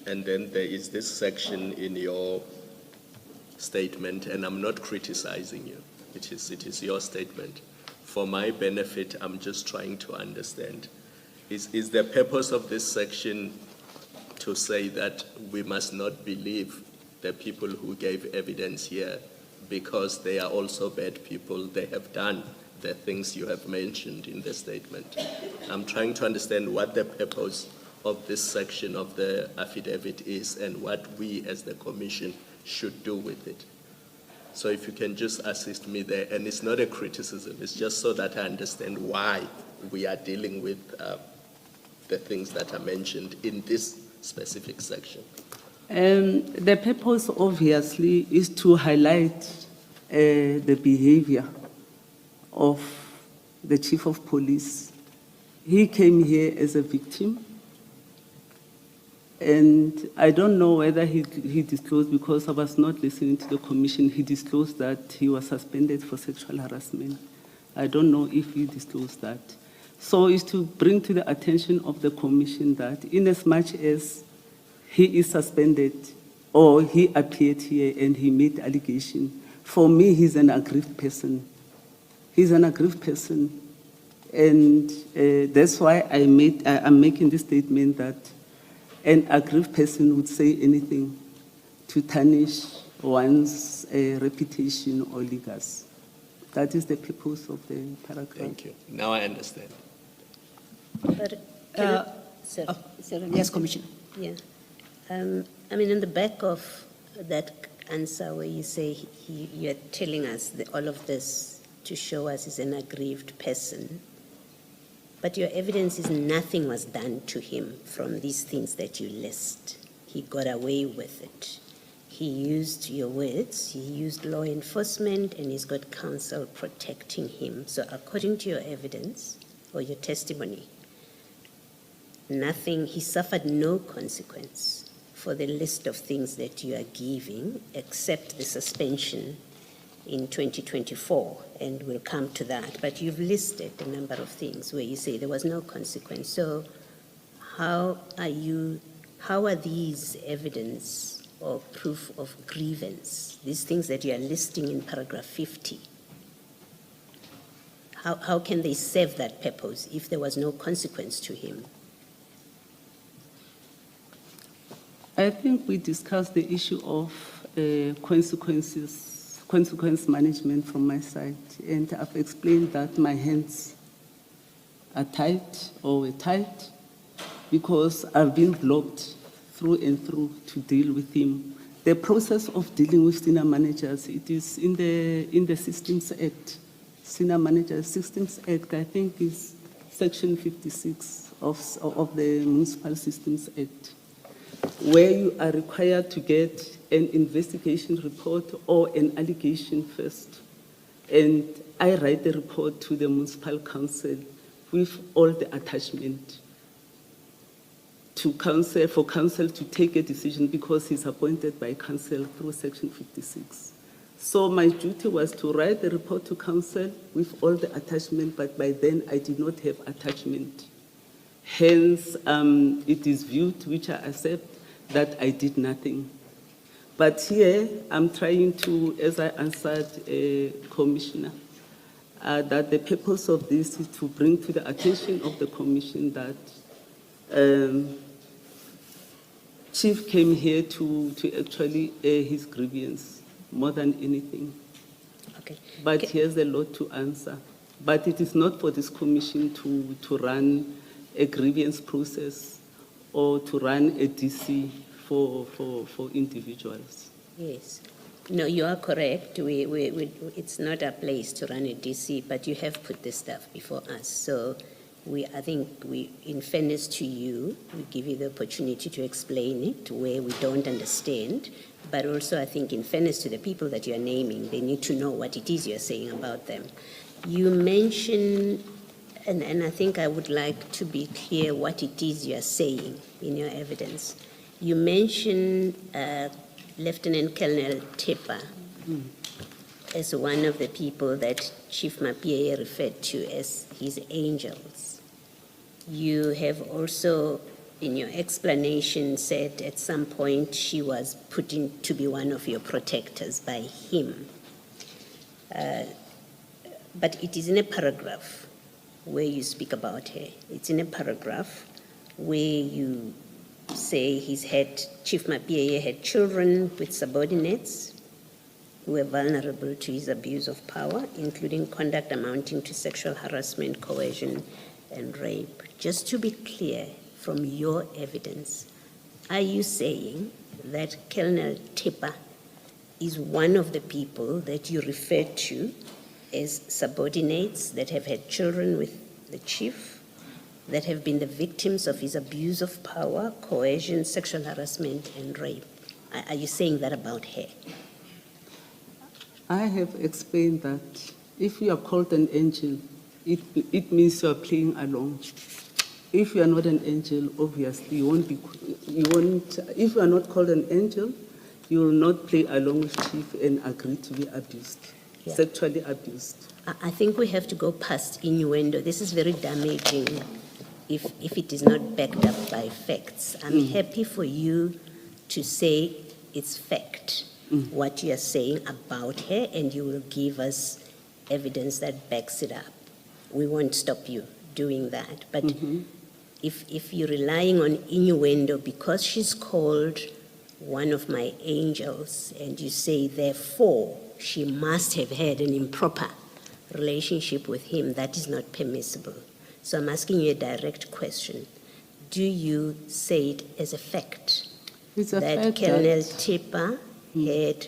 And then there is this section in your statement, and I'm not criticizing you. It is your statement. For my benefit, I'm just trying to understand. Is the purpose of this section to say that we must not believe the people who gave evidence here because they are also bad people? They have done the things you have mentioned in the statement. I'm trying to understand what the purpose of this section of the affidavit is and what we as the Commission should do with it. So if you can just assist me there, and it's not a criticism, it's just so that I understand why we are dealing with the things that are mentioned in this specific section. The purpose, obviously, is to highlight the behavior of the Chief of Police. He came here as a victim, and I don't know whether he disclosed, because I was not listening to the Commission, he disclosed that he was suspended for sexual harassment. I don't know if he disclosed that. So it's to bring to the attention of the Commission that in as much as he is suspended or he appeared here and he made allegation, for me, he's an aggrieved person. He's an aggrieved person. And that's why I'm making this statement that an aggrieved person would say anything to tarnish one's reputation or legacy. That is the purpose of the paragraph. Thank you. Now I understand. But Yes, Commissioner. Yeah. I mean, in the back of that answer where you say you're telling us all of this to show us he's an aggrieved person, but your evidence is nothing was done to him from these things that you list. He got away with it. He used your words, he used law enforcement, and he's got counsel protecting him. So according to your evidence or your testimony, he suffered no consequence for the list of things that you are giving, except the suspension in 2024, and we'll come to that. But you've listed a number of things where you say there was no consequence. So how are these evidence or proof of grievance, these things that you are listing in paragraph 50, how can they serve that purpose if there was no consequence to him? I think we discussed the issue of consequence management from my side, and I've explained that my hands are tight or were tight because I've been blocked through and through to deal with him. The process of dealing with senior managers, it is in the Systems Act. Senior Managers Systems Act, I think, is Section 56 of the Municipal Systems Act, where you are required to get an investigation report or an allegation first. And I write the report to the Municipal Council with all the attachment to council, for council to take a decision, because he's appointed by council through Section 56. So my duty was to write the report to council with all the attachment, but by then I did not have attachment. Hence, it is viewed, which I accept, that I did nothing. But here, I'm trying to, as I answered Commissioner, that the purpose of this is to bring to the attention of the Commission that Chief came here to actually air his grievance more than anything. Okay. But he has a lot to answer. But it is not for this Commission to run a grievance process or to run a DC for individuals. Yes. No, you are correct. It's not a place to run a DC, but you have put this stuff before us. So I think in fairness to you, we give you the opportunity to explain it where we don't understand. But also, I think in fairness to the people that you're naming, they need to know what it is you're saying about them. You mentioned, and I think I would like to be clear what it is you're saying in your evidence. You mentioned Lieutenant Colonel Tipper as one of the people that Chief referred to as his angels. You have also in your explanation, said at some point she was put in to be one of your protectors by him. But it is in a paragraph where you speak about her. It's in a paragraph where you say Chief Mapieye had children with subordinates who were vulnerable to his abuse of power, including conduct amounting to sexual harassment, coercion, and rape. Just to be clear, from your evidence, are you saying that Colonel Tipper is one of the people that you refer to as subordinates that have had children with the chief, that have been the victims of his abuse of power, coercion, sexual harassment, and rape? Are you saying that about her? I have explained that if you are called an angel, it means you are playing along. If you are not an angel, obviously if you are not called an angel, you will not play along with chief and agree to be abused, sexually abused. I think we have to go past innuendo. This is very damaging if it is not backed up by facts. I'm happy for you to say it's fact, what you are saying about her, and you will give us evidence that backs it up. We won't stop you doing that. But if you're relying on innuendo because she's called one of my angels, and you say, therefore, she must have had an improper relationship with him, that is not permissible. So I'm asking you a direct question. Do you say it as a fact that Colonel Tipper had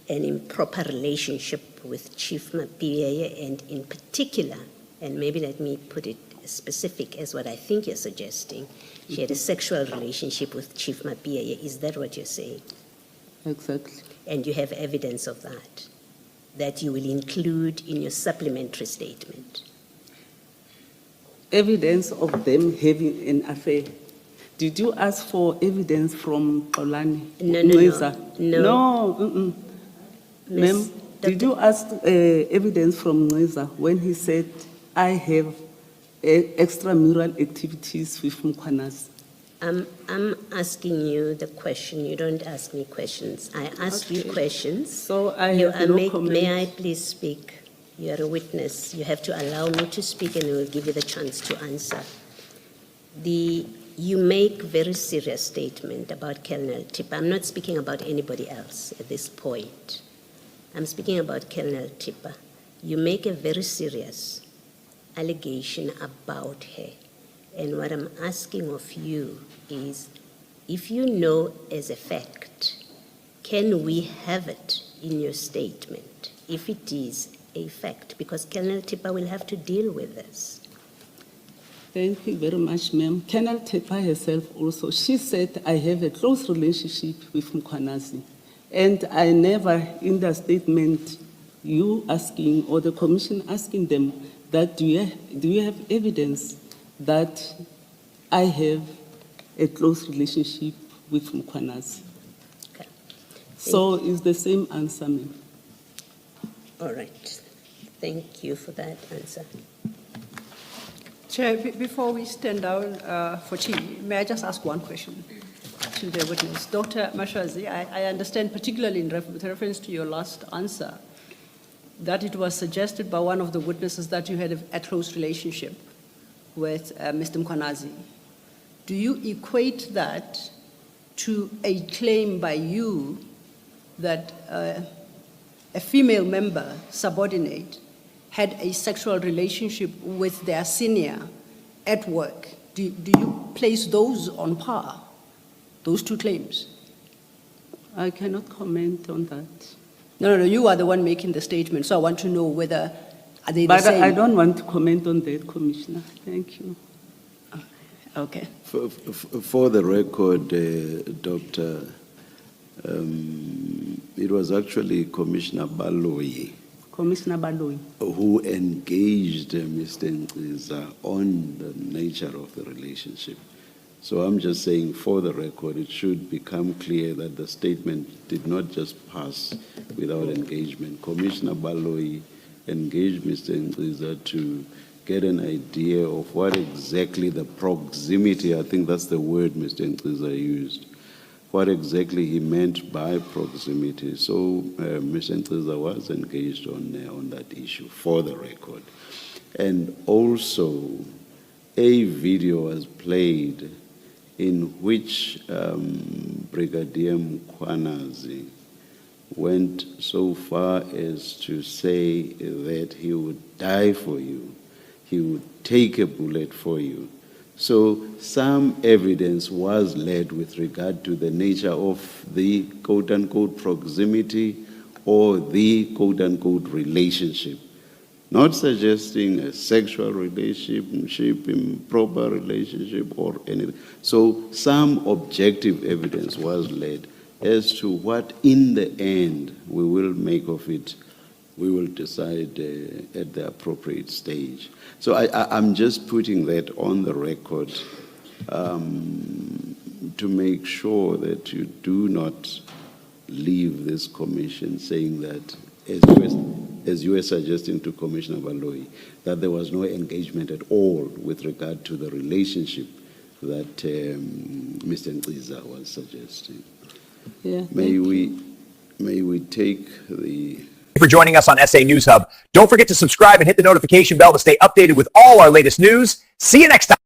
an improper relationship with Chief Mapieye, and in particular, and maybe let me put it as specific as what I think you're suggesting, she had a sexual relationship with Chief Mapieye? Is that what you're saying? Exactly. And you have evidence of that you will include in your supplementary statement? Evidence of them having an affair. Did you ask for evidence from Xolani? No. Ma'am, did you ask evidence from Nweza when he said, I have extramural activities with Muanazi? I'm asking you the question. You don't ask me questions. I ask you questions. So I have no comment. May I please speak? You are a witness. You have to allow me to speak, and we will give you the chance to answer. You make very serious statement about Colonel Tipper. I'm not speaking about anybody else at this point. I'm speaking about Colonel Tipper. You make a very serious allegation about her. And what I'm asking of you is, if you know as a fact, can we have it in your statement if it is a fact? Because Colonel Tipper will have to deal with this. Thank you very much, ma'am. Colonel Tipper herself also, she said, I have a close relationship with Muanazi. And I never, in the statement, you asking, or the commission asking them, that do you have evidence that I have a close relationship with Muanazi? Okay. So it's the same answer, ma'am. All right. Thank you for that answer. Chair, before we stand down for tea, may I just ask one question to the witness? Dr. Mashazi, I understand, particularly with reference to your last answer, that it was suggested by one of the witnesses that you had a close relationship with Mr. Muanazi. Do you equate that to a claim by you that a female member, subordinate, had a sexual relationship with their senior at work? Do you place those on par, those two claims? I cannot comment on that. No, you are the one making the statement, so I want to know whether are they the But same? I don't want to comment on that, Commissioner. Thank you. Okay. For the record, Doctor, it was actually Commissioner Baloyi Commissioner Baloyi. who engaged Mr. Nqiza on the nature of the relationship. So I'm just saying, for the record, it should become clear that the statement did not just pass without engagement. Commissioner Baloyi engaged Mr. Nqiza to get an idea of what exactly the proximity, I think that's the word Mr. Nkiza used, what exactly he meant by proximity. So Mr. Nkiza was engaged on that issue, for the record. And also, a video was played in which Brigadier Muanazi went so far as to say that he would die for you, he would take a bullet for you. So some evidence was led with regard to the nature of the quote-unquote proximity or the quote-unquote relationship, not suggesting a sexual relationship, improper relationship, or anything. So some objective evidence was led as to what, in the end, we will make of it. We will decide at the appropriate stage. So I'm just putting that on the record to make sure that you do not leave this commission saying that, as you were suggesting to Commissioner Baloyi, that there was no engagement at all with regard to the relationship that Mr. Nkiza was suggesting. Yeah, May we take the... For joining us on SA News Hub. Don't forget to subscribe and hit the notification bell to stay updated with all our latest news. See you next time.